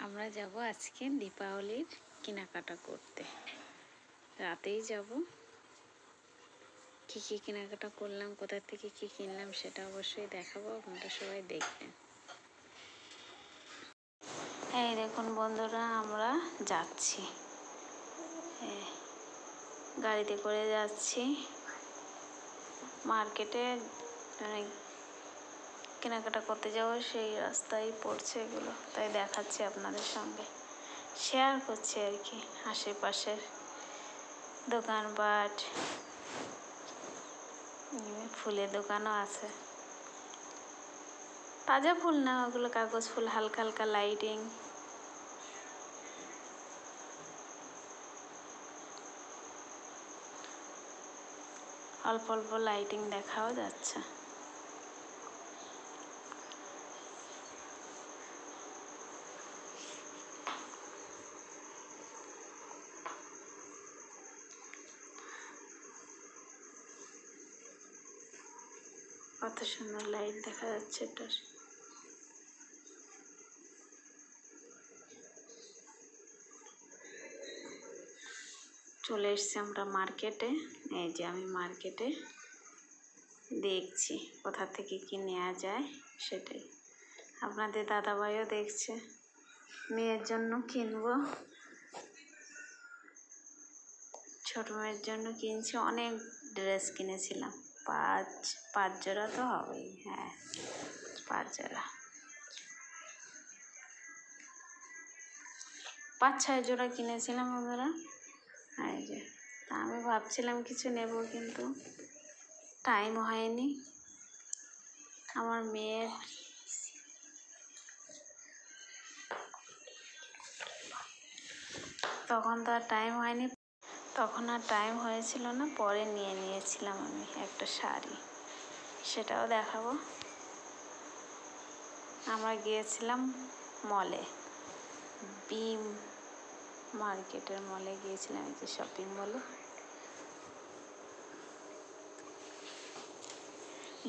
আমরা যাব আজকে দীপাবলির কেনাকাটা করতে। রাতেই যাব। কী কী কেনাকাটা করলাম, কোথা থেকে কী কিনলাম সেটা অবশ্যই দেখাবো, আপনারা সবাই দেখবেন। এই দেখুন বন্ধুরা, আমরা যাচ্ছি, গাড়িতে করে যাচ্ছি মার্কেটে, কেনাকাটা করতে যাব। সেই রাস্তায় পড়ছে এগুলো, তাই দেখাচ্ছি আপনাদের সঙ্গে, শেয়ার করছি আর কি। আশেপাশের দোকানপাট, ফুলের দোকানও আছে, তাজা ফুল না, ওগুলো কাগজ ফুল, হালকা হালকা লাইটিং। অল্প অল্প লাইটিং দেখাও যাচ্ছে। কত সুন্দর লাইট দেখা যাচ্ছে এটার। চলে এসছি আমরা মার্কেটে। এই যে আমি মার্কেটে দেখছি কোথা থেকে কি নেওয়া যায়, সেটাই। আপনাদের দাদাভাইও দেখছে, মেয়ের জন্য কিনবো, ছোট মেয়ের জন্য কিনছি। অনেক ড্রেস কিনেছিলাম, পাঁচ জোড়া তো হবেই, হ্যাঁ 5 জোড়া, 5-6 জোড়া কিনেছিলাম বন্ধুরা। এই যে আমি ভাবছিলাম কিছু নেব, কিন্তু টাইম হয়নি। আমার মেয়ের তখন তো আর টাইম হয়নি, তখন আর টাইম হয়েছিল না, পরে নিয়েছিলাম আমি একটা শাড়ি, সেটাও দেখাবো। আমরা গিয়েছিলাম মলে, বিম মার্কেটের মলে গিয়েছিলাম, এই যে শপিং মলে,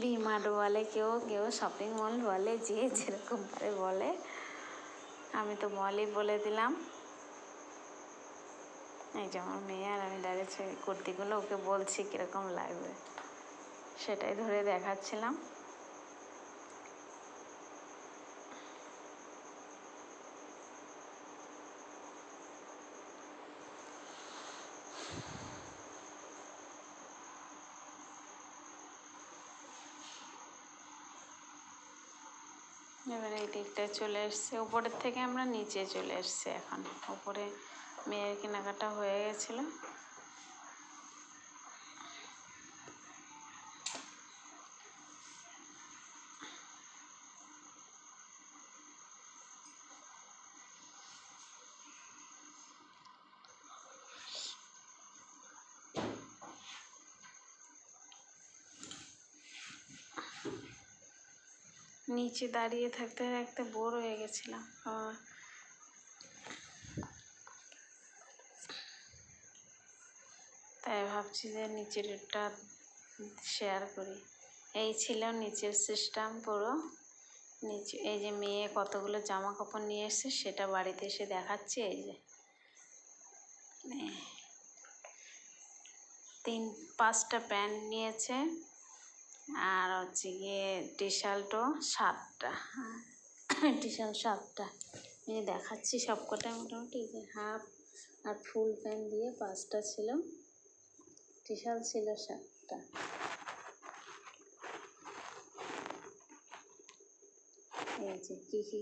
ভিমার্ট বলে, কেউ শপিং মল বলে, যে যেরকম পারে বলে, আমি তো মলই বলে দিলাম। এই যে আমার মেয়ে আর আমি দাঁড়িয়েছি, কুর্তিগুলো ওকে বলছি কীরকম লাগবে, সেটাই ধরে দেখাচ্ছিলাম। এবার এই দিকটায় চলে এসছে, উপরের থেকে আমরা নিচে চলে এসছি। এখন উপরে মেয়ের কেনাকাটা হয়ে গেছিলো। নিচে দাঁড়িয়ে থাকতে থাকতে বোর হয়ে গেছিলাম, তাই ভাবছি যে নিচেরটা শেয়ার করি। এই ছিল নিচের সিস্টেম পুরো। নিচে এই যে মেয়ে কতগুলো জামা কাপড় নিয়ে এসছে, সেটা বাড়িতে এসে দেখাচ্ছি। এই যে 5টা প্যান্ট নিয়েছে, আর হচ্ছে গিয়ে টি শার্টও 7টা, টি শার্ট 7টা নিয়ে দেখাচ্ছি। সবকটা মোটামুটি যে হাফ আর ফুল প্যান্ট দিয়ে 5টা ছিল, টি শার্ট ছিল 7টা। এই যে কী কী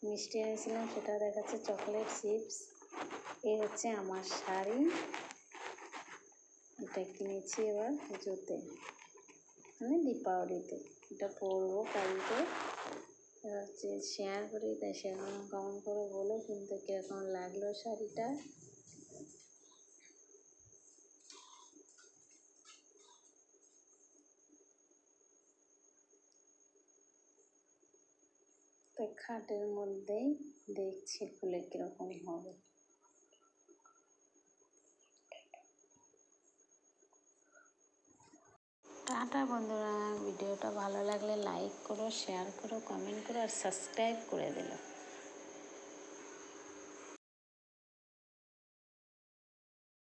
মিষ্টি এনেছিলাম সেটা দেখাচ্ছে, চকলেট চিপস। এই হচ্ছে আমার শাড়ি, এটা কিনেছি এবার পুজোতে, মানে দীপাবলিতে, এটা পরবো কালকে। এবার হচ্ছে শেয়ার করি, তাই সেরকম কমেন্ট করে বলো কিন্তু কীরকম লাগলো শাড়িটা। তো খাটের মধ্যেই দেখছি খুলে কীরকম হবে। টাটা বন্ধুরা, ভিডিওটা ভালো লাগলে লাইক করো, শেয়ার করো, কমেন্ট করো আর সাবস্ক্রাইব করে দিলো।